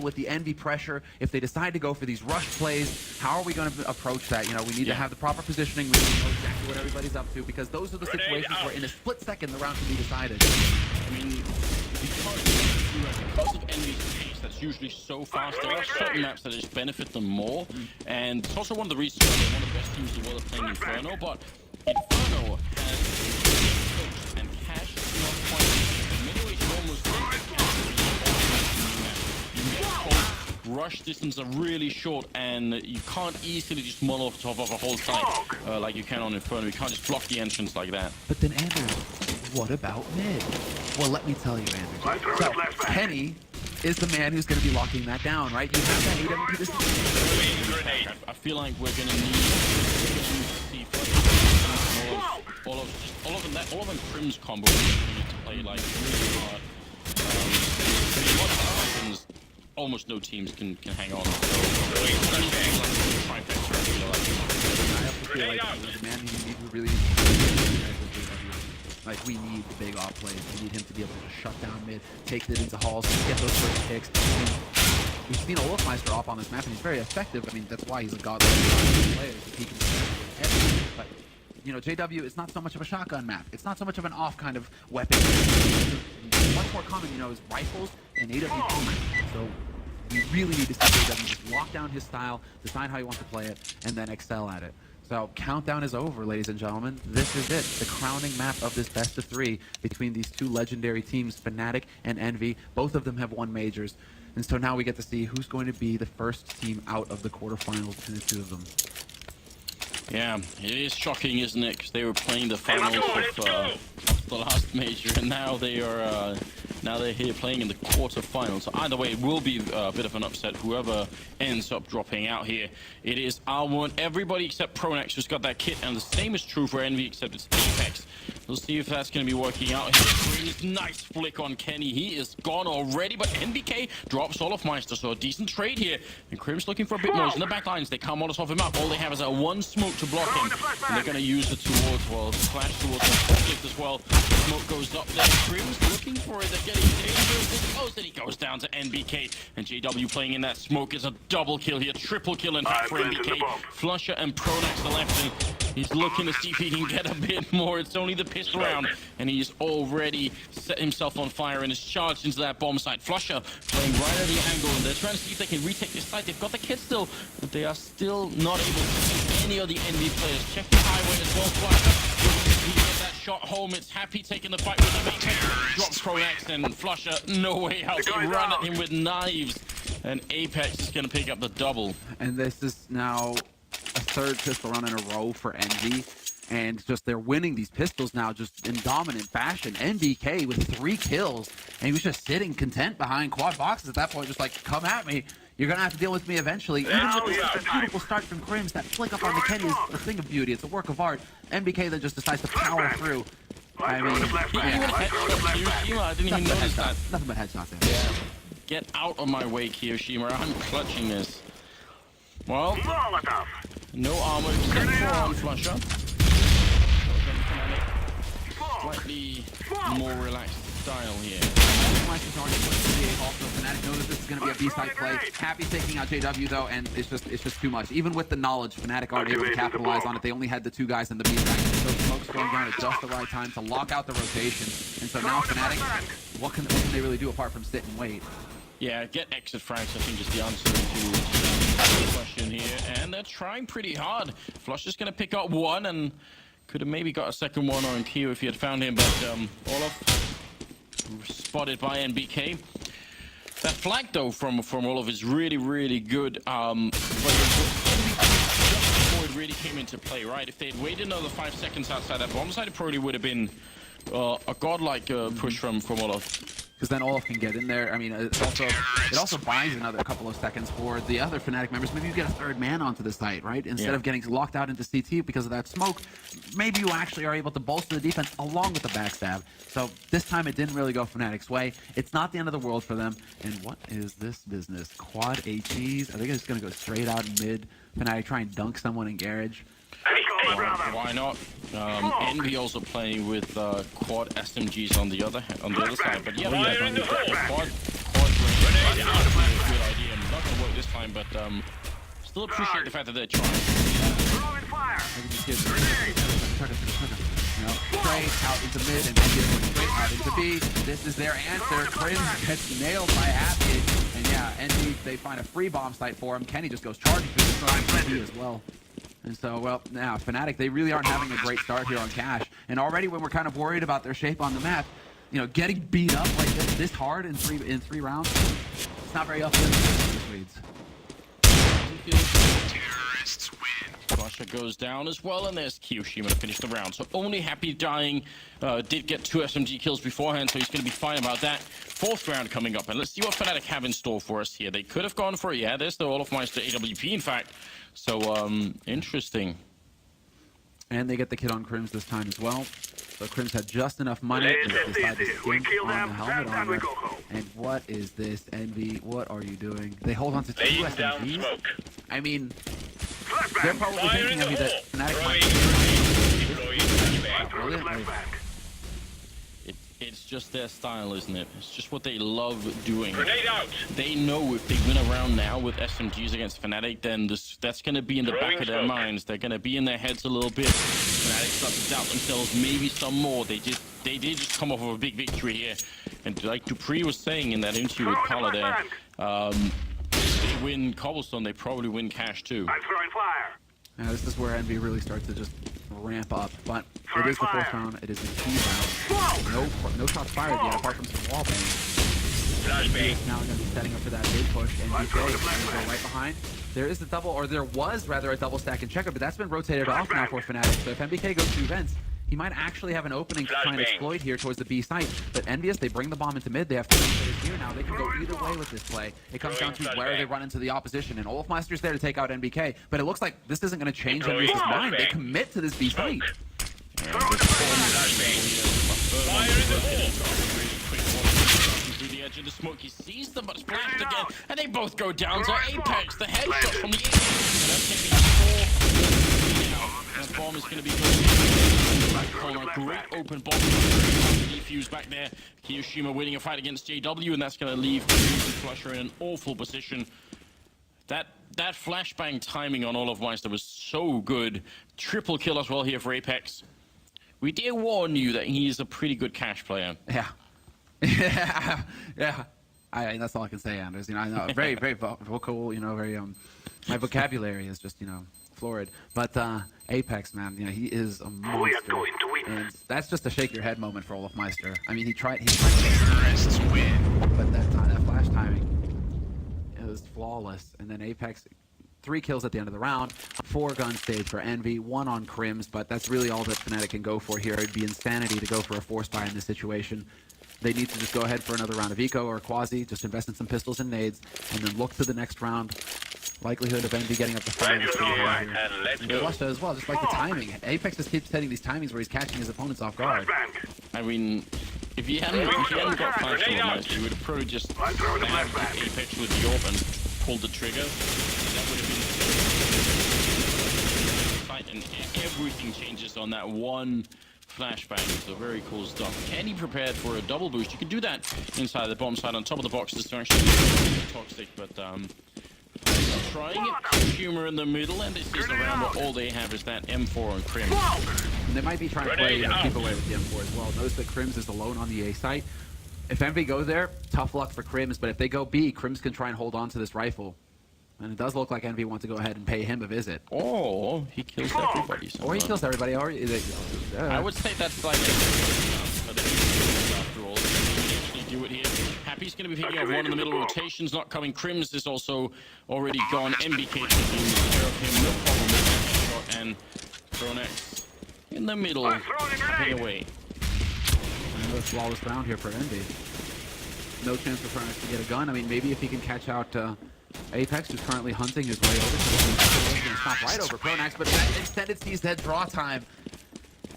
with the Envy pressure. If they decide to go for these rush plays, how are we going to approach that? You know, we need to have the proper positioning. We need to know exactly what everybody's up to, because those are the situations where in a split second the round can be decided. I mean, because of Envy's pace that's usually so fast, there are certain maps that just benefit them more, and it's also one of the reasons why they're one of the best teams in the world playing Inferno. But Inferno has coach and cash is not quite. In many ways, you almost think that cash is rush distance are really short, and you can't easily just mull off top of a whole site like you can on Inferno. You can't just block the entrance like that. But then, Andrew, what about mid? Well, let me tell you, Andrew. So, Kenny is the man who's going to be locking that down, right? You have that AWP this I feel like we're going to need to see all of them Crim's combo. We need to play like really hard. What happens? Almost no teams can hang on. So, I feel like the man who really like, we need the big off plays. We need him to be able to shut down mid, take it into halls, get those first picks. I mean, we've seen Olofmeister off on this map, and he's very effective. I mean, that's why he's a godlike player. He can do everything. But, you know, JW is not so much of a shotgun map. It's not so much of an off kind of weapon. Much more common, you know, is rifles and AWP. So we really need to see JW just lock down his style, decide how he wants to play it, and then excel at it. So countdown is over, ladies and gentlemen. This is it, the crowning map of this best of three between these two legendary teams, FNATIC and Envy. Both of them have won majors. And so now we get to see who's going to be the first team out of the quarterfinals between the two of them. Yeah, it is shocking, isn't it? Because they were playing the finals of the last major, and now they are now they're here playing in the quarterfinals. So either way, it will be a bit of an upset. Whoever ends up dropping out here, it is R1. Everybody except Pronax who's got that kit, and the same is true for Envy, except it's Apex. We'll see if that's going to be working out here. Nice flick on Kenny. He is gone already, but NBK drops Olofmeister, so a decent trade here. And Crim's looking for a bit more. He's in the back lines. They can't molotov him up. All they have is a one smoke to block him. And they're going to use it towards, well, flash towards the conflict as well. Smoke goes up there. Crim's looking for it. They're getting dangerous. Oh, then he goes down to NBK. And JW playing in that smoke is a double kill here. Triple kill, in fact, for NBK. Flusher and Pronax the left. And he's looking to see if he can get a bit more. It's only the pistol round, and he's already set himself on fire and is charged into that bomb site. Flusher playing right at the angle, and they're trying to see if they can retake this site. They've got the kit still, but they are still not able to see any of the Envy players. Check the highway as well. Flusher, he gets that shot home. It's Happy taking the fight with the Apex. Drops Pronax, and Flusher, no way out. They run at him with knives, and Apex is going to pick up the double. And this is now a third pistol run in a row for Envy. And just they're winning these pistols now just in dominant fashion. NBK with 3 kills, and he was just sitting content behind quad boxes at that point, just like, come at me. You're going to have to deal with me eventually. Even with this beautiful start from Crims, that flick up on the Kenny is a thing of beauty. It's a work of art. NBK then just decides to power through. I mean, I didn't even notice that. Nothing but headshots there. Yeah. Get out of my way, Kiyoshima. I'm clutching this. Well, no armor except for on Flusher. Slightly more relaxed style here. Also, FNATIC knows that this is going to be a B-side play. Happy taking out JW though, and it's just too much. Even with the knowledge, FNATIC aren't able to capitalize on it. They only had the 2 guys in the B-side. So Smoke's going down at just the right time to lock out the rotation. And so now FNATIC, what can they really do apart from sit and wait? Yeah, get exit frags, I think, is the answer to the question here. And they're trying pretty hard. Flush is going to pick up one, and could have maybe got a second one on Kyo if he had found him, but Olof spotted by NBK. That flag, though, from Olof is really, really good. But before it really came into play, right? If they'd waited another 5 seconds outside that bomb site, it probably would have been a godlike push from Olof. Because then Olaf can get in there. I mean, it also buys another couple of seconds for the other FNATIC members. Maybe you get a third man onto the site, right? Instead of getting locked out into CT because of that smoke, maybe you actually are able to bolster the defense along with the backstab. So this time it didn't really go FNATIC's way. It's not the end of the world for them. And what is this business? Quad HEs? I think it's going to go straight out mid. FNATIC try and dunk someone in garage. Why not? Envy also playing with quad SMGs on the other side, but yeah, quad range. time, but still appreciate the fact that they're trying. Throwing fire. Maybe these kids straight out into mid and straight out into B. This is their answer. Crims gets nailed by Happy. And yeah, NB, they find a free bomb site for him. Kenny just goes charging through the B as well. And so, well, now FNATIC, they really aren't having a great start here on Cash. And already when we're kind of worried about their shape on the map, you know, getting beat up like this hard in three rounds, it's not very uplifting for the Swedes. Terrorists win. Russia goes down as well, and there's Kiyoshima to finish the round. So only Happy dying, did get 2 SMG kills beforehand, so he's going to be fine about that. 4th round coming up, and let's see what FNATIC have in store for us here. They could have gone for it. Yeah, there's the Olofmeister AWP, in fact. So, interesting. And they get the kid on Crims this time as well. So Crims had just enough money to decide to skimp on the helmet armor. And what is this, Envy? What are you doing? They hold on to 2 SMGs? I mean, they're probably thinking of you that FNATIC might be brilliant. It's just their style, isn't it? It's just what they love doing. Grenade out. They know if they win a round now with SMGs against FNATIC, then that's going to be in the back of their minds. They're going to be in their heads a little bit. FNATIC start to doubt themselves, maybe some more. They did just come off of a big victory here. And like Dupree was saying in that interview with Paula there, if they win Cobblestone, they probably win Cash too. I'm throwing fire. Now this is where Envy really starts to just ramp up, but it is the 4th round, it is the key round. No shots fired yet, apart from some wall bang. Now going to be setting up for that big push, and DK is going to go right behind. There is a double, or there was rather a double stack and checker, but that's been rotated off now for FNATIC. So if MBK goes 2 vents, he might actually have an opening to try and exploit here towards the B site. But Envious, they bring the bomb into mid. They have 2 players here now. They can go either way with this play. It comes down to where they run into the opposition. And Olofmeister's there to take out NBK. But it looks like this isn't going to change Envious's mind. They commit to this B site. Through the edge of the smoke, he sees them, but splashed again, and they both go down. So Apex, the headshot from the end, and that's going to be 4 now. That bomb is going to be corner, great open bomb. Defuse back there. Kiyoshima winning a fight against JW, and that's going to leave Flusher in an awful position. That flashbang timing on Olofmeister was so good. Triple kill as well here for Apex. We did warn you that he's a pretty good Cash player. Yeah. Yeah. That's all I can say, Anders. You know, I know, very, very vocal. You know, very my vocabulary is just, you know, florid. But Apex, man, you know, he is a monster. And that's just a shake your head moment for Olofmeister. I mean, he tried. Terrorists win. But that flash timing, it was flawless. And then Apex, 3 kills at the end of the round, 4 gun stage for Envy, 1 on Crims, but that's really all that FNATIC can go for here. It'd be insanity to go for a force buy in this situation. They need to just go ahead for another round of eco or quasi, just invest in some pistols and nades, and then look to the next round. Likelihood of Envy getting up to 5 is pretty high here. And Flusha as well, just like the timing. Apex just keeps setting these timings where he's catching his opponents off guard. I mean, if he hadn't got flash Olofmeister, he would have probably just stabbed Apex with the orb and pulled the trigger. That would have been fight, and everything changes on that one flashbang. So very cool stuff. Kenny prepared for a double boost. You can do that inside the bomb side on top of the box. This is actually toxic, but trying it. Humor in the middle, and this is the round where all they have is that M4 on Crim. And they might be trying to play, keep away with the M4 as well. Notice that Crims is alone on the A site. If Envy goes there, tough luck for Crims, but if they go B, Crims can try and hold on to this rifle. And it does look like Envy wants to go ahead and pay him a visit. Or he kills everybody. Or he kills everybody. Or I would say that's like after all. They actually do it here. Happy's going to be picking up 1 in the middle. Rotation's not coming. Crims is also already gone. MBK taking care of him. No problem with that shot. And Pronex in the middle, tapping away. Another flawless round here for Envy. No chance for Pronex to get a gun. I mean, maybe if he can catch out Apex, who's currently hunting his way over. He's going to stop right over Pronex, but that extended sees that draw time.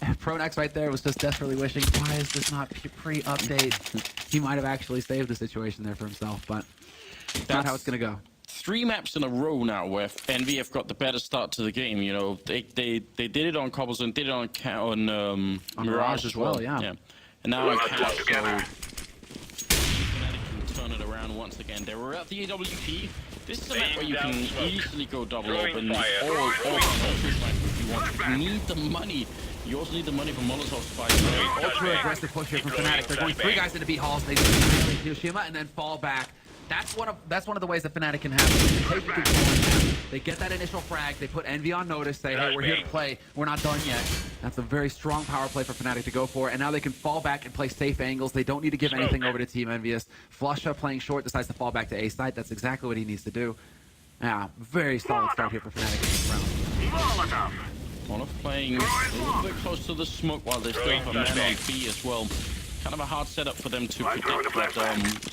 Pronex right there was just desperately wishing, why is this not pre-update? He might have actually saved the situation there for himself, but that's not how it's going to go. 3 maps in a row now where Envy have got the better start to the game. You know, they did it on Cobblestone, did it on Mirage as well. Yeah. And now on Cash, so can turn it around once again. They were at the AWP. This is a map where you can easily go double Throwing open fire. or if you want. You need the money. You also need the money from Molotov spies. Ultra aggressive push here from FNATIC. They're going 3 guys into B halls. They annihilate Hiroshima and then fall back. That's one of the ways that FNATIC can happen. They get that initial frag. They put Envy on notice. Say, hey, we're here to play. We're not done yet. That's a very strong power play for FNATIC to go for. And now they can fall back and play safe angles. They don't need to give anything over to Team Envious. Flusha playing short decides to fall back to A side. That's exactly what he needs to do. Yeah, very solid start here for FNATIC in this round. Molotov. Molotov playing a little bit close to the smoke while they still have a man on B as well. Kind of a hard setup for them to predict, but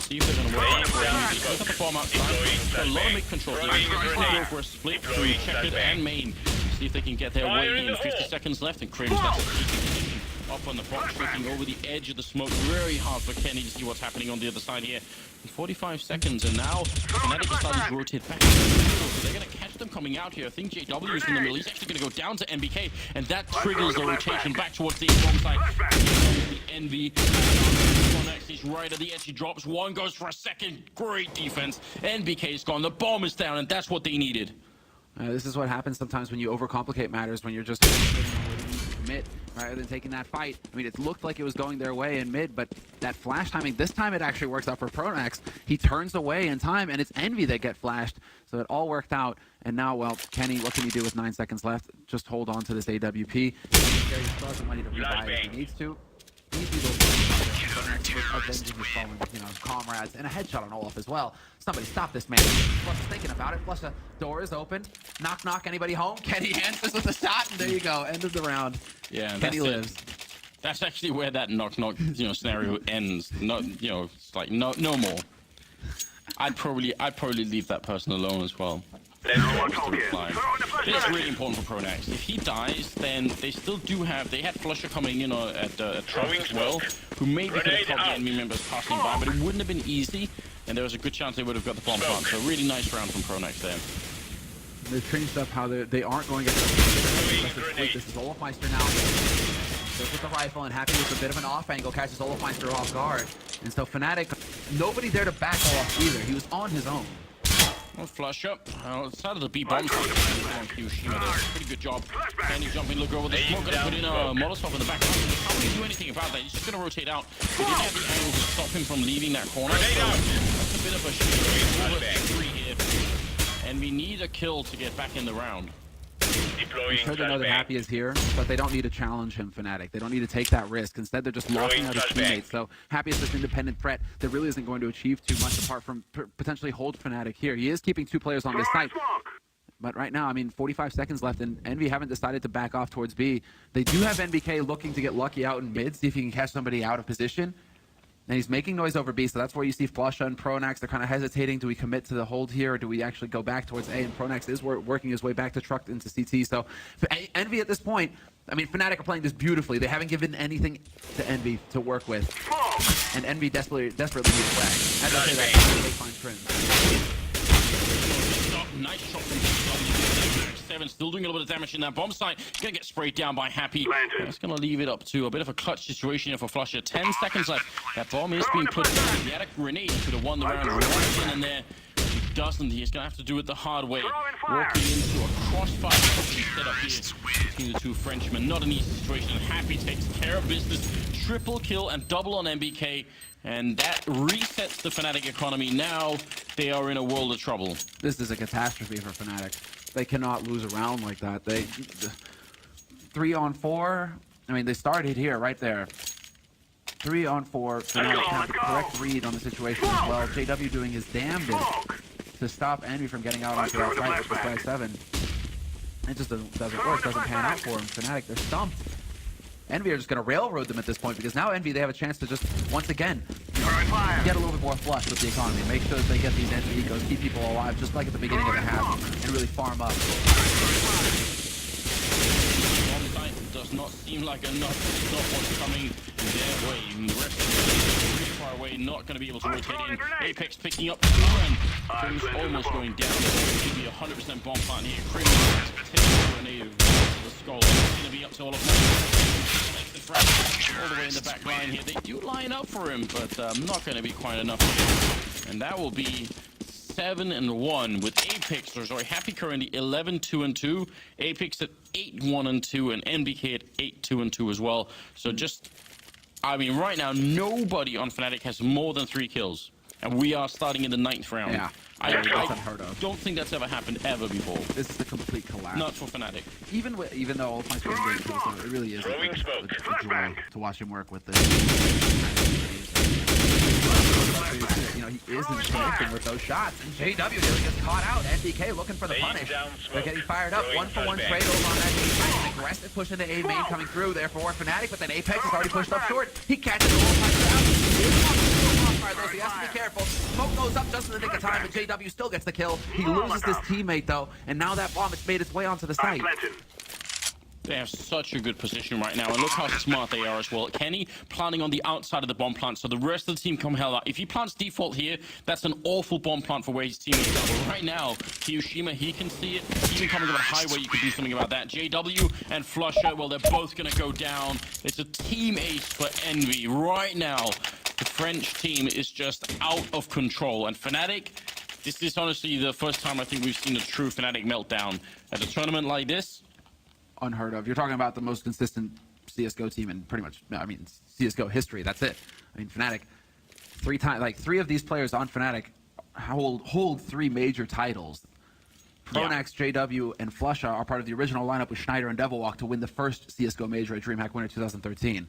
see if they're going to work out for it. Look at the bomb outside. A lot of mid control. They can go for a split through checkers and main. See if they can get their way in. 50 seconds left, and Crims, that's a key position up on the box, looking over the edge of the smoke. Very hard for Kenny to see what's happening on the other side here. 45 seconds, and now FNATIC is starting to rotate back. So they're going to catch them coming out here. I think JW is in the middle. He's actually going to go down to MBK, and that triggers the rotation back towards the bomb side. The Envy. He's right at the edge. He drops one, goes for a second. Great defense. NBK's gone. The bomb is down, and that's what they needed. This is what happens sometimes when you overcomplicate matters, when you're just mid rather than taking that fight. I mean, it looked like it was going their way in mid, but that flash timing, this time it actually works out for Pronax. He turns away in time, and it's Envy that get flashed. So it all worked out. And now, well, Kenny, what can he do with 9 seconds left? Just hold on to this AWP. He still has the money to rebuy if he needs to. Easy avenging his fallen, comrades, and a headshot on Olaf as well. Somebody stop this man. Flush is thinking about it. Flush, the door is open. Knock, knock. Anybody home? Kenny answers with a shot, and there you go. End of the round. Yeah, Kenny lives. That's actually where that knock, knock, scenario ends. No, it's like no more. I'd probably leave that person alone as well. It's really important for Pronax. If he dies, then they still do have. They had Flusher coming in at Trump as well, who maybe could have caught the enemy members passing by, but it wouldn't have been easy, and there was a good chance they would have got the bomb plant. So really nice round from Pronax there. They've changed up how they aren't going to get this is Olafmeister now. Goes with the rifle, and Happy with a bit of an off angle catches Olafmeister off guard. And so FNATIC, nobody there to back off either. He was on his own. Well, flush up. Outside of the B bomb site. Hiroshima does a pretty good job. Can you jump in, look over the smoke, gonna put in a Molotov in the back. How can he do anything about that? He's just gonna rotate out. He didn't have the angle to stop him from leaving that corner. So that's a bit of a victory here. And we need a kill to get back in the round. I'm sure they know that Happy is here, but they don't need to challenge him, FNATIC. They don't need to take that risk. Instead, they're just locking out his teammates. So Happy is this independent threat that really isn't going to achieve too much apart from potentially hold FNATIC here. He is keeping 2 players on this site. But right now, I mean, 45 seconds left, and Envy haven't decided to back off towards B. They do have NBK looking to get lucky out in mid, see if he can catch somebody out of position. And he's making noise over B, so that's where you see Flusha and Pronax. They're kind of hesitating. Do we commit to the hold here, or do we actually go back towards A? And Pronax is working his way back to truck into CT. So for Envy at this point, I mean, FNATIC are playing this beautifully. They haven't given anything to Envy to work with. And Envy desperately needs flag. As I say that, they find Trim. Nice shot from DW. Still doing a little bit of damage in that bomb site. Gonna get sprayed down by Happy. That's gonna leave it up to a bit of a clutch situation here for Flusher. 10 seconds left. That bomb is being put down. He had a grenade. He could have won the round right in and there. If he doesn't, he's gonna have to do it the hard way. Walking into a crossfire set up here between the 2 Frenchmen. Not an easy situation. Happy takes care of business. Triple kill and double on MBK. And that resets the FNATIC economy. Now they are in a world of trouble. This is a catastrophe for FNATIC. They cannot lose a round like that. 3 on 4. I mean, they started here, right there. 3 on 4. FNATIC had the correct read on the situation as well. JW doing his damnedest to stop Envy from getting out onto that side with this guy 7. It just doesn't work. Doesn't pan out for him. FNATIC, they're stumped. Envy are just going to railroad them at this point because now Envy, they have a chance to just, once again, get a little bit more flush with the economy. Make sure that they get these Envy ecos, keep people alive, just like at the beginning of the half, and really farm up. Does not seem like enough to stop what's coming their way. And the rest of them really far away, not going to be able to rotate in. Apex picking up 2, and Crim's almost going down. Maybe 100% bomb plant here. Crim takes a grenade to the skull. It's going to be up to all of them. All the way in the back line here. They do line up for him, but not going to be quite enough. And that will be 7-1 with Apex, or sorry, Happy currently 11-2-2, Apex at 8-1-2, and NBK at 8-2-2 as well. So just, I mean, right now nobody on FNATIC has more than 3 kills, and we are starting in the 9th round. Yeah. I That's unheard of. don't think that's ever happened ever before. This is a complete collapse. Not for FNATIC. Even though all of my screen getting kills, it really is Throwing a smoke. joy to watch him work with this. You know, he isn't connecting with those shots. And JW really gets caught out. NBK looking for the punish. They're getting fired up. 1-for-1 trade over on that A. An aggressive push into A main coming through there for FNATIC, but then Apex is already pushed up short. He catches the whole though, so he has to be careful. Smoke goes up just in the nick of time, but JW still gets the kill. He loses his teammate though, and now that bomb has made its way onto the site. They have such a good position right now, and look how smart they are as well. Kenny planting on the outside of the bomb plant, so the rest of the team come hell out. If he plants default here, that's an awful bomb plant for where his teammates are. But right now, Hiroshima, he can see it. Even coming up a highway, you can do something about that. JW and Flusher, well, they're both going to go down. It's a team ace for Envy. Right now, the French team is just out of control. And FNATIC, this is honestly the first time I think we've seen a true FNATIC meltdown. At a tournament like this, unheard of. You're talking about the most consistent CSGO team in pretty much, I mean, CSGO history. That's it. I mean, FNATIC, 3 times, like 3 of these players on FNATIC hold 3 major titles. Pronax, JW, and Flusha are part of the original lineup with Schneider and Devilwalk to win the first CSGO major at DreamHack Winter 2013.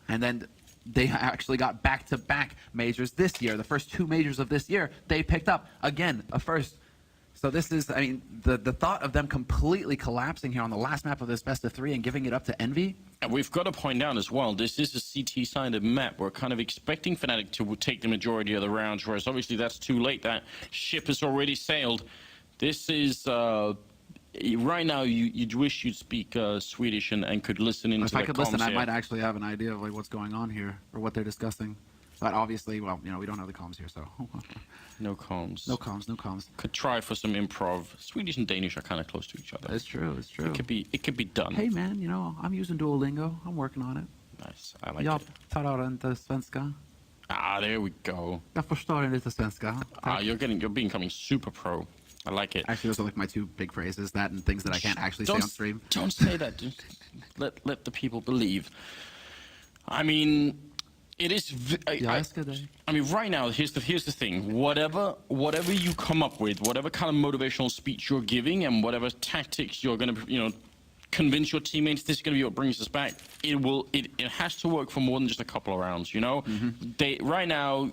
And then they actually got back-to-back majors this year. The first 2 majors of this year, they picked up, again, a first. So this is, I mean, the thought of them completely collapsing here on the last map of this best of 3 and giving it up to Envy. And we've got to point out as well, this is a CT-sided map. We're kind of expecting FNATIC to take the majority of the rounds, whereas obviously that's too late. That ship has already sailed. This is, right now, you'd wish you'd speak Swedish and could listen into the comms. If I could listen, here. I might actually have an idea of like what's going on here or what they're discussing. But obviously, well, you know, we don't have the comms here, so. No comms. No comms, no comms. Could try for some improv. Swedish and Danish are kind of close to each other. It's true, it's true. It could be done. Hey man, you know, I'm using Duolingo. I'm working on it. Nice. I like Jag it. talar inte svenska. Ah, there we go. Jag förstår inte svenska. You're becoming super pro. I like it. Actually, those are like my 2 big phrases, that and things that I can't actually say on stream. Don't say that. Just let the people believe. I mean, it is. I mean, right now, here's the thing. Whatever you come up with, whatever kind of motivational speech you're giving, and whatever tactics you're gonna, you know, convince your teammates this is gonna be what brings us back. It has to work for more than just a couple of rounds. You know, right now.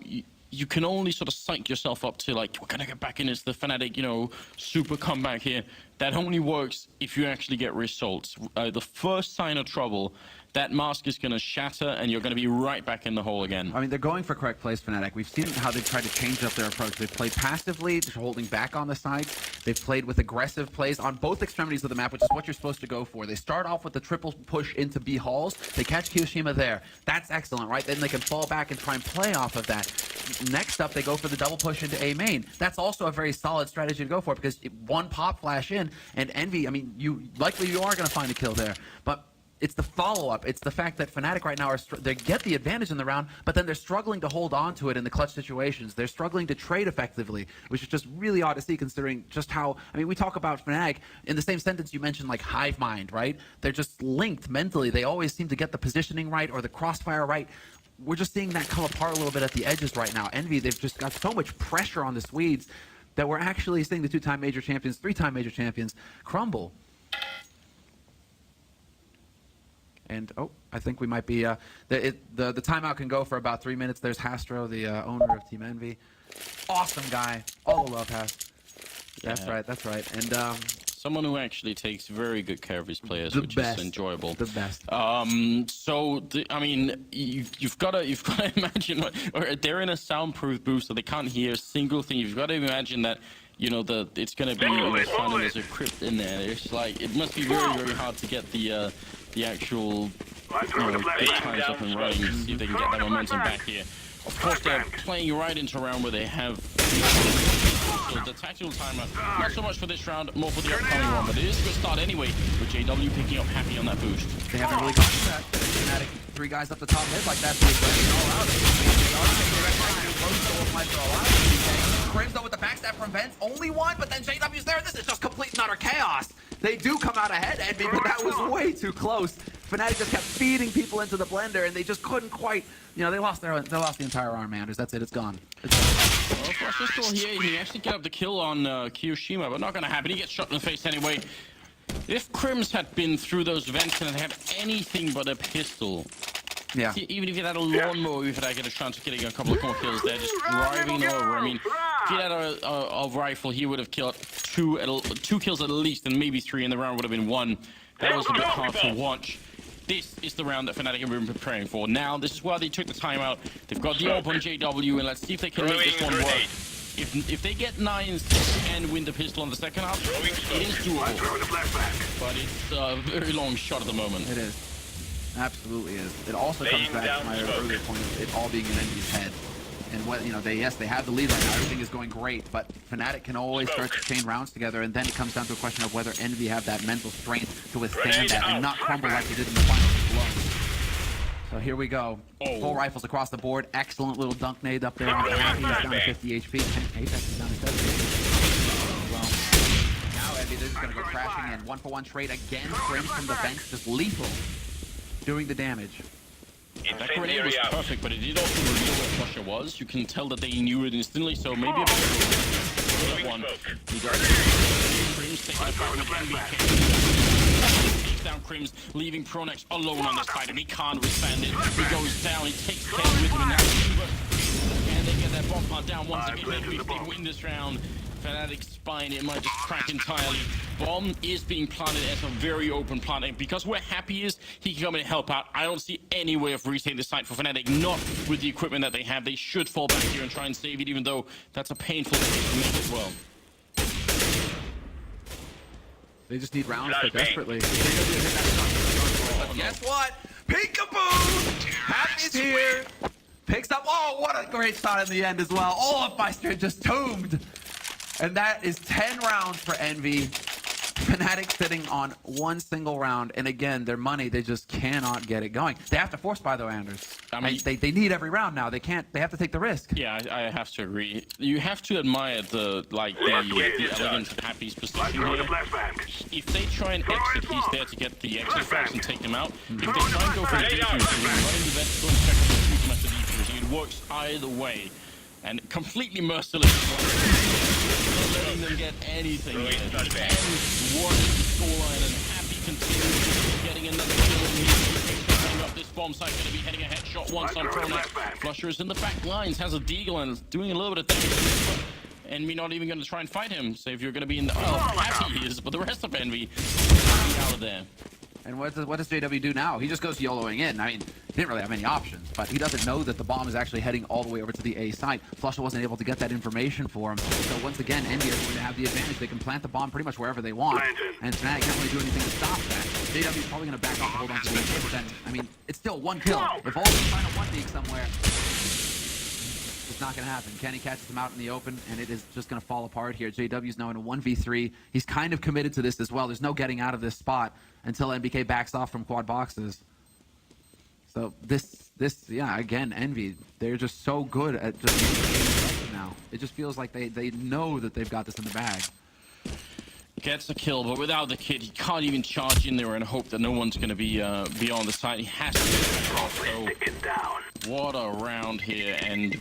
You can only sort of psych yourself up to like, we're gonna get back in as the FNATIC, you know, super comeback here. That only works if you actually get results. The first sign of trouble, that mask is gonna shatter and you're gonna be right back in the hole again. I mean, they're going for correct plays, FNATIC. We've seen how they've tried to change up their approach. They've played passively, holding back on the sides. They've played with aggressive plays on both extremities of the map, which is what you're supposed to go for. They start off with the triple push into B halls. They catch Hiroshima there. That's excellent, right? Then they can fall back and try and play off of that. Next up, they go for the double push into A main. That's also a very solid strategy to go for because 1 pop flash in, and Envy, I mean, you are going to find a kill there. But it's the follow-up. It's the fact that FNATIC right now, they get the advantage in the round, but then they're struggling to hold on to it in the clutch situations. They're struggling to trade effectively, which is just really odd to see considering just how, I mean, we talk about FNATIC, in the same sentence you mentioned like hive mind, right? They're just linked mentally. They always seem to get the positioning right or the crossfire right. We're just seeing that come apart a little bit at the edges right now. Envy, they've just got so much pressure on the Swedes that we're actually seeing the 2-time major champions, 3-time major champions crumble. And, oh, I think we might be, the timeout can go for about 3 minutes. There's Hastro, the owner of Team Envy. Awesome guy. All the love, Hast. That's right, that's right. And someone who actually takes very good care of his players, which is enjoyable. The best. I mean, you've got to imagine, or they're in a soundproof booth, so they can't hear a single thing. You've got to imagine that, you know, it's going to be sounding there's a crypt in there. It's like, it must be very, very hard to get the actual, you know, good times up and running to see if they can get that momentum back here. Of course, they're playing right into a round where they have the tactical timer. Not so much for this round, more for the upcoming one, but it is a good start anyway, with JW picking up Happy on that boost. They haven't really gotten to that. FNATIC, 3 guys up the top mid like that, so they're all out. They are taking the red line, close to might throw out. Crims though with the backstab from Vents, only one, but then JW's there. This is just complete and utter chaos. They do come out ahead, Envy, but that was way too close. FNATIC just kept feeding people into the blender, and they just couldn't quite. You know, they lost the entire arm, Anders. That's it. It's gone. It's gone. Well, Flush is still here. He actually got up the kill on Kiyoshima, but not gonna happen. He gets shot in the face anyway. If Crims had been through those vents and had anything but a pistol, yeah. Even if he had a lawnmower, if I get a chance of getting a couple of more kills, they're just driving over. I mean, if he had a rifle, he would have killed two kills at least, and maybe 3 in the round would have been 1. That was a bit hard to watch. This is the round that FNATIC have been preparing for. Now, this is why they took the time out. They've got the AWP on JW, and let's see if they can make this one work. If they get 9s and win the pistol on the second half, it is doable. But it's a very long shot at the moment. It is. Absolutely is. It also comes back to my earlier point of it all being in Envy's head. And what they have the lead right now. Everything is going great, but FNATIC can always start to chain rounds together, and then it comes down to a question of whether Envy have that mental strength to withstand that and not crumble like they did in the finals. So here we go. Full rifles across the board. Excellent little dunk nade up there on the Happy. He's down to 50 HP. Apex is down to 70 HP. Well, now Envy, they're just going to go crashing in. 1-for-1 trade again. Crims from the bench, just lethal. Doing the damage. That grenade was perfect, but it did also reveal where Flusher was. You can tell that they knew it instantly, so maybe a bit one. He does. Crims taking it back with Envy. Takes down Crims, leaving Pronex alone on the side, and he can't withstand it. He goes down, he takes Ken with him, and now and they get that bomb plant down once again. Maybe if they win this round, FNATIC's spine, it might just crack entirely. Bomb is being planted as a very open plant, and because where Happy is, he can come in and help out. I don't see any way of retaking the site for FNATIC, not with the equipment that they have. They should fall back here and try and save it, even though that's a painful thing to make as well. They just need rounds so desperately. But guess what? Peekaboo! Happy's here! Picks up. Oh, what a great shot in the end as well. Olafmeister just tombed. And that is 10 rounds for Envy. FNATIC sitting on one single round. And again, their money, they just cannot get it going. They have to force buy though, Anders. I mean, they need every round now. They have to take the risk. Yeah, I have to agree. You have to admire the elegance of Happy's position here. If they try and exit, he's there to get the exit frags and take them out. If they try and go for the defuse, they run in the vent, go and check on the shoot them at the defuse. It works either way. And completely merciless. Not letting them get anything here. And one is the scoreline, and Happy continues getting another kill. Up this bomb site, going to be heading a headshot once on Pronex. Flusher is in the back lines, has a deagle, and is doing a little bit of damage. And we're not even going to try and fight him. So if you're going to be in the... Oh, Happy he is, but the rest of Envy out of there. And what does JW do now? He just goes YOLOing in. I mean, he didn't really have any options, but he doesn't know that the bomb is actually heading all the way over to the A site. Flusher wasn't able to get that information for him. So once again, Envy are going to have the advantage. They can plant the bomb pretty much wherever they want. And FNATIC can't really do anything to stop that. JW is probably going to back off and hold on to the but then, I mean, it's still one kill. If all is trying to one peak somewhere, it's not going to happen. Kenny catches him out in the open, and it is just going to fall apart here. JW's now in a 1v3. He's kind of committed to this as well. There's no getting out of this spot until NBK backs off from quad boxes. So this, yeah, again, Envy, they're just so good at just now. It just feels like they know that they've got this in the bag. Gets a kill, but without the kid, he can't even charge in there and hope that no one's going to be on the side. He has to get off. So what a round here, and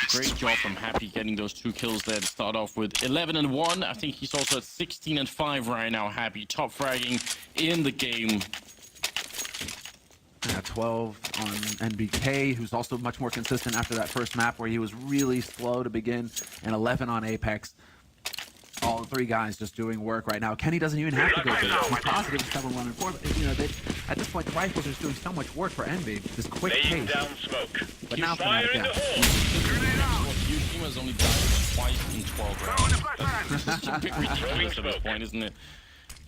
great job from Happy getting those 2 kills there to start off with. 11-1. I think he's also at 16-5 right now. Happy top fragging in the game. 12 on NBK, who's also much more consistent after that first map where he was really slow to begin, and 11 on Apex. All 3 guys just doing work right now. Kenny doesn't even have to go for this. He's positive, 7-1-4. But, you know, at this point, the rifles are just doing so much work for Envy. This quick pace. But now FNATIC down. Yushima's only died twice in 12 rounds. That's just a bit ridiculous at this point, isn't it?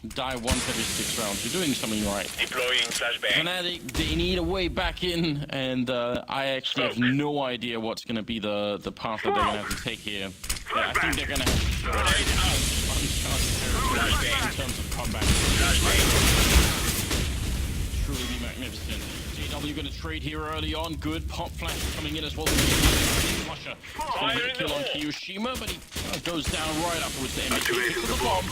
Die once every 6 rounds. You're doing something right. Deploying flashbang. FNATIC, they need a way back in, and I actually have no idea what's going to be the path that they're going to have to take here. Yeah, I think they're going to have to uncharted territory in terms of combat. Truly be magnificent. JW JW going to trade here early on. Good pop flash coming in as well. Flusher trying to get a kill on Kiyoshima, but he goes down right afterwards to MVP. Gets to the bomb.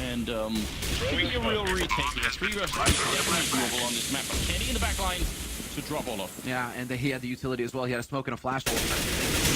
And it's going to be a real retake here. 3 versus 3 definitely doable on this map. But Kenny in the back line to drop all off. Yeah, and he had the utility as well. He had a smoke and a flash. They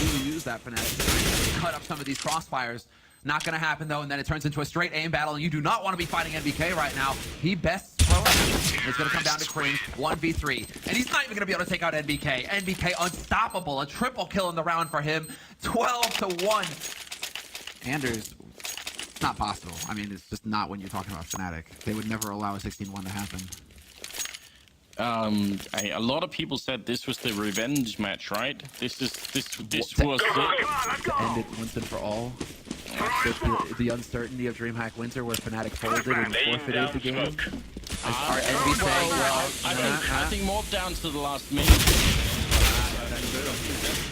really use that FNATIC to cut up some of these crossfires. Not going to happen, though, and then it turns into a straight aim battle, and you do not want to be fighting NBK right now. He bests Pronax. It's going to come down to Cringe, 1v3, and he's not even going to be able to take out NBK. NBK unstoppable, a triple kill in the round for him, 12-1. Anders, it's not possible. I mean, it's just not when you're talking about FNATIC. They would never allow a 16-1 to happen. A lot of people said this was the revenge match, right? This was it. To end it once and for all. The uncertainty of DreamHack Winter, where FNATIC folded and forfeited the game. Are NB saying, well, I think more down to the last minute.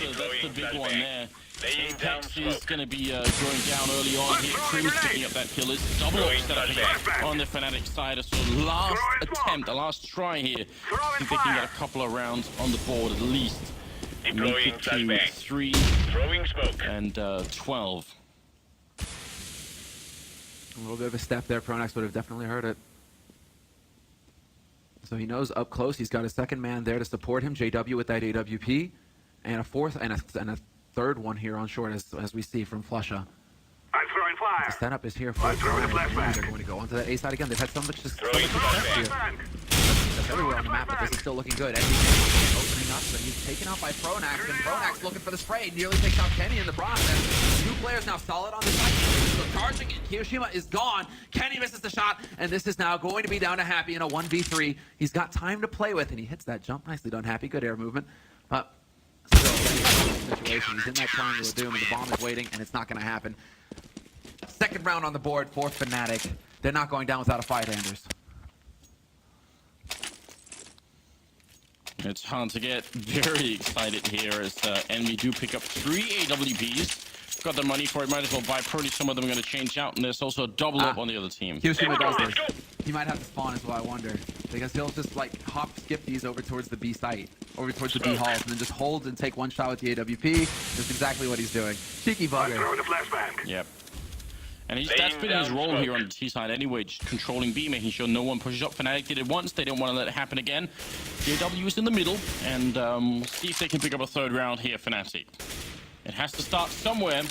That's the big one there. Apex is going to be going down early on here. Crew's picking up that kill. It's double up setup here on the FNATIC side. So last attempt, the last try here. I think they can get a couple of rounds on the board at least. Make it to 3 and 12. A little bit of a step there. Pronax would have definitely heard it. So he knows up close he's got a second man there to support him, JW with that AWP, and a fourth and a third one here on short as we see from Flusha. I'm throwing fire. The setup is here for Pronax. They're going to go onto that A side again. They've had so much success here. That's everywhere on the map, but this is still looking good. NBK opening up, but he's taken out by Pronax, and Pronax looking for the spray. Nearly takes out Kenny in the process. 2 players now solid on the site. So charging in. Kiyoshima is gone. Kenny misses the shot, and this is now going to be down to Happy in a 1v3. He's got time to play with, and he hits that jump nicely done. Happy, good air movement. But still, situation. He's in that triangle of doom, and the bomb is waiting, and it's not going to happen. Second round on the board for FNATIC. They're not going down without a fight, Anders. It's hard to get very excited here as Envy do pick up 3 AWPs. Got the money for it, might as well buy pretty. Some of them are going to change out, and there's also a double up on the other team. Kiyoshima does this. He might have to spawn as well, I wonder. Because he'll just like hop skip these over towards the B site, over towards the B halls, and then just hold and take one shot with the AWP. That's exactly what he's doing. Cheeky bugger. Yep. And that's been his role here on the T side anyway, just controlling B, making sure no one pushes up. FNATIC did it once, they don't want to let it happen again. JW is in the middle, and see if they can pick up a third round here, FNATIC. It has to start somewhere,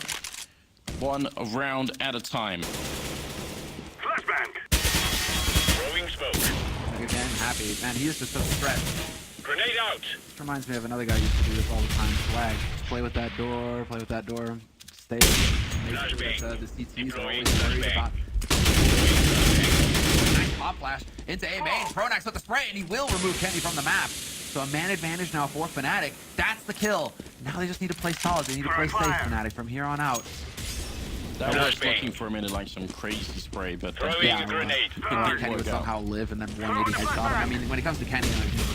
one round at a time. Flashbang. Throwing smoke. Again, Happy. Man, he is just so stressed. Grenade out. Reminds me of another guy who used to do this all the time. Swag. Just play with that door, stay. Make sure that the CTs are always worried about. Nice pop flash into A main. Pronax with the spray, and he will remove Kenny from the map. So a man advantage now for FNATIC. That's the kill. Now they just need to play solid. They need to play safe, FNATIC, from here on out. That was looking for a minute like some crazy spray, but yeah, grenade. Kenny would somehow live and then 180 headshot him. I mean, when it comes to Kenny,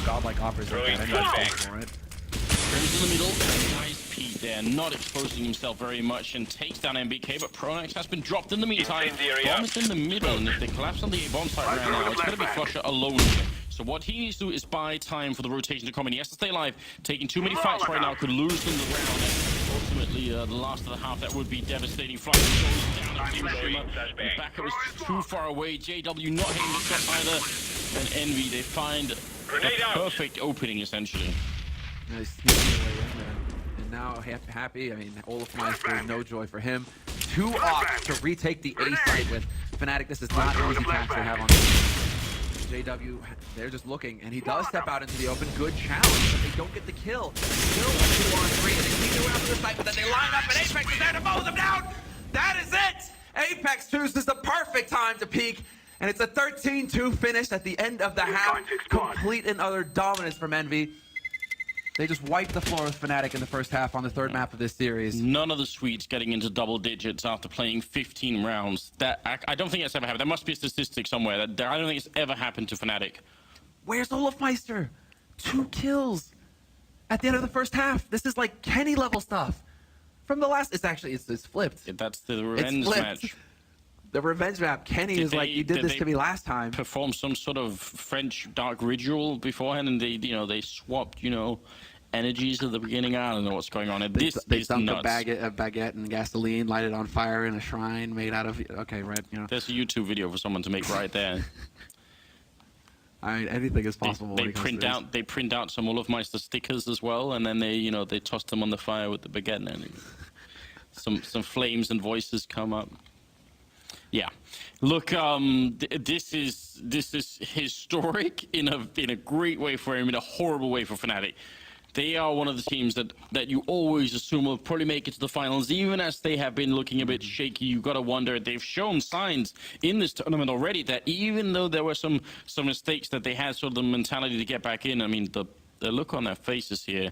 godlike offers like that, anyone's for it. Turns in the middle, nice peek there, not exposing himself very much, and takes down MBK, but Pronax has been dropped in the meantime. Bomb is in the middle, and if they collapse on the A bomb site right now, it's going to be Flusha alone. So what he needs to do is buy time for the rotation to come in. He has to stay alive. Taking too many fights right now could lose them the round. And ultimately, the last of the half, that would be devastating. Flusha goes down at Kiyoshima. The backer was too far away. JW not hitting the shot either. And Envy, they find the perfect opening, essentially. Nice sneaking away in there. And now Happy, I mean, Olafmeister, no joy for him. 2 ops to retake the A site with FNATIC. This is not an easy task to have on JW. They're just looking, and he does step out into the open. Good challenge, but they don't get the kill. Still 2 on 3, and they keep going after the site, but then they line up, and Apex is there to mow them down. That is it. Apex chooses the perfect time to peak, and it's a 13-2 finish at the end of the half. Complete and utter dominance from Envy. They just wiped the floor with FNATIC in the first half on the 3rd map of this series. None of the Swedes getting into double digits after playing 15 rounds. That I don't think that's ever happened. There must be a statistic somewhere. I don't think it's ever happened to FNATIC. Where's Olafmeister? 2 kills at the end of the first half. This is like Kenny level stuff. From the last, it's flipped. That's the revenge match. the revenge map. Kenny is like, you did this to me last time. Perform some sort of French dark ritual beforehand, and they swapped, energies at the beginning. I don't know what's going on. This They is dunked nuts. a baguette in gasoline, light it on fire in a shrine made out of. Okay, right. There's a YouTube video for someone to make right there. I mean, anything is possible. They print out some Olofmeister stickers as well, and then they toss them on the fire with the baguette, and some flames and voices come up. Yeah, look, this is historic in a great way for him, in a horrible way for FNATIC. They are one of the teams that you always assume will probably make it to the finals, even as they have been looking a bit shaky. You got to wonder, they've shown signs in this tournament already that even though there were some mistakes, that they had sort of the mentality to get back in. I mean, the look on their faces here,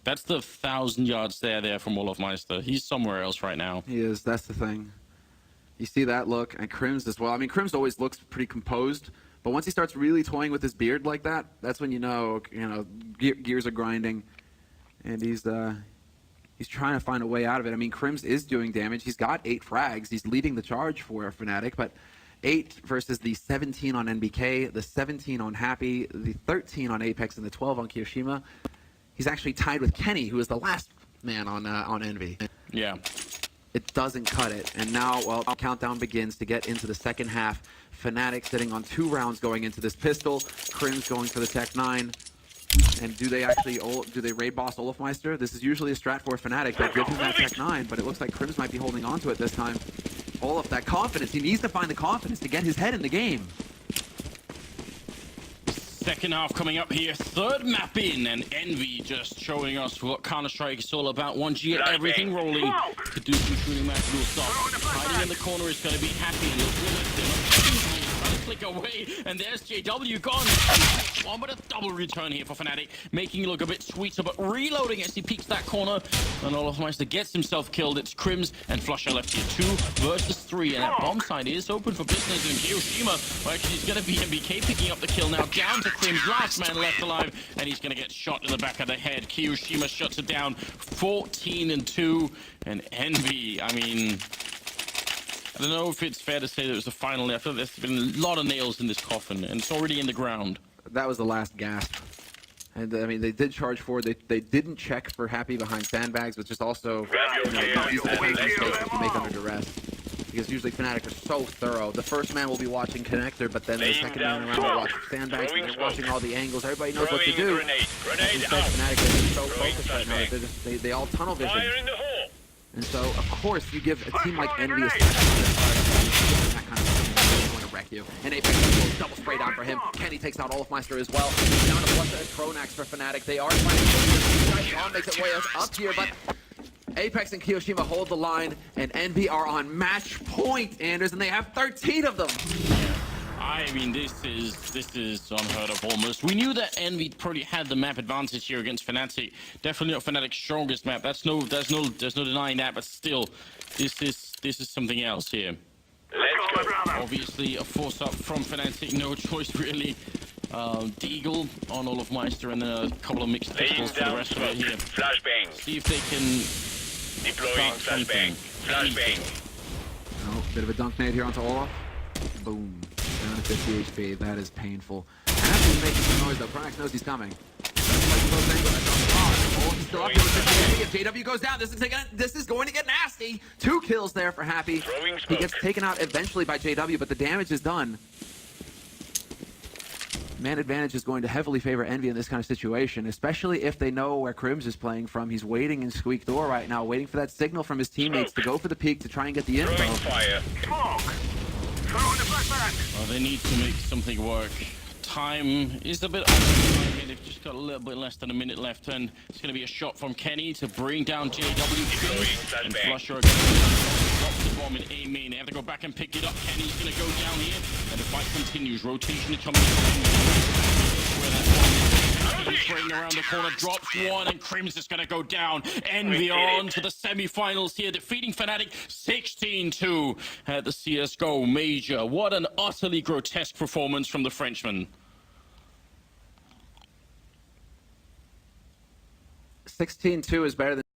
that's the 1,000 yards there from Olofmeister. He's somewhere else right now. He is, that's the thing. You see that look, and Crims as well. I mean, Crims always looks pretty composed, but once he starts really toying with his beard like that, that's when you know gears are grinding, and he's trying to find a way out of it. I mean, Crims is doing damage. He's got 8 frags. He's leading the charge for FNATIC, but 8 versus the 17 on NBK, the 17 on Happy, the 13 on Apex, and the 12 on Kiyoshima. He's actually tied with Kenny, who is the last man on Envy. Yeah. It doesn't cut it, and now, well, the countdown begins to get into the second half. FNATIC sitting on 2 rounds going into this pistol. Crims going for the Tech 9. And do they raid boss Olofmeister? This is usually a strat for FNATIC. They give him that Tech 9, but it looks like Crims might be holding on to it this time. Olof, that confidence. He needs to find the confidence to get his head in the game. Second half coming up here, 3rd map in, and Envy just showing us what Counter-Strike is all about. 1G and everything rolling to do some shooting magical stuff. Hiding in the corner is going to be Happy, and trying to click away, and there's JW gone. One but a double return here for FNATIC, making it look a bit sweeter, but reloading as he peeks that corner, and Olofmeister gets himself killed. It's Crims and Flusher left here, 2 versus 3, and that bomb side is open for business, and Kiyoshima, well, actually, it's going to be MBK picking up the kill now, down to Crims, last man left alive, and he's going to get shot in the back of the head. Kiyoshima shuts it down, 14-2, and Envy, I mean, I don't know if it's fair to say that it was the final. I feel there's been a lot of nails in this coffin, and it's already in the ground. That was the last gasp. And I mean, they did charge forward. They didn't check for Happy behind sandbags, which is also these mistakes you make under duress. Because usually FNATIC are so thorough. The first man will be watching connector, but then the second man around will watch sandbags, and they're watching all the angles. Everybody knows what to do. Instead, FNATIC is so focused right now. They all tunnel vision. And so, of course, you give a team like Envy a that kind of stuff going to wreck you. And Apex goes double spray down for him. Kenny takes out Olofmeister as well. Down to Flusha and Kronax for FNATIC. They are fighting. Tom makes it way up here, but Apex and Kiyoshima hold the line, and Envy are on match point, Anders, and they have 13 of them. I mean, this is unheard of almost. We knew that Envy probably had the map advantage here against FNATIC. Definitely not FNATIC's strongest map. There's no denying that. But still, this is something else here. Let's go. Obviously, a force up from FNATIC. No choice really. Deagle on Olofmeister, and then a couple of mixed pistols for the rest of it here. Flashbang. See if they can Deploying flashbang. Flashbang. Oh, bit of a dunk nade here onto Olof. Boom. Down to 50 HP. That is painful. Happy's making some noise though. Kronax knows he's coming. Olaf is still up here with 50 HP. If JW goes down, this is going to get nasty. 2 kills there for Happy. He gets taken out eventually by JW, but the damage is done. Man advantage is going to heavily favor Envy in this kind of situation, especially if they know where Crims is playing from. He's waiting in Squeak Door right now, waiting for that signal from his teammates to go for the peak to try and get the info. Fire. Well, they need to make something work. Time is a bit over. They've just got a little bit less than a minute left, and it's going to be a shot from Kenny to bring down JW. And Flusher drops the bomb in A main. They have to go back and pick it up. Kenny's going to go down here, and the fight continues. Rotation is coming. Spraying around the corner, drops one, and Crims is going to go down. Envy are on to the semi-finals here, defeating FNATIC 16-2 at the CSGO Major. What an utterly grotesque performance from the Frenchman. 16-2 is better than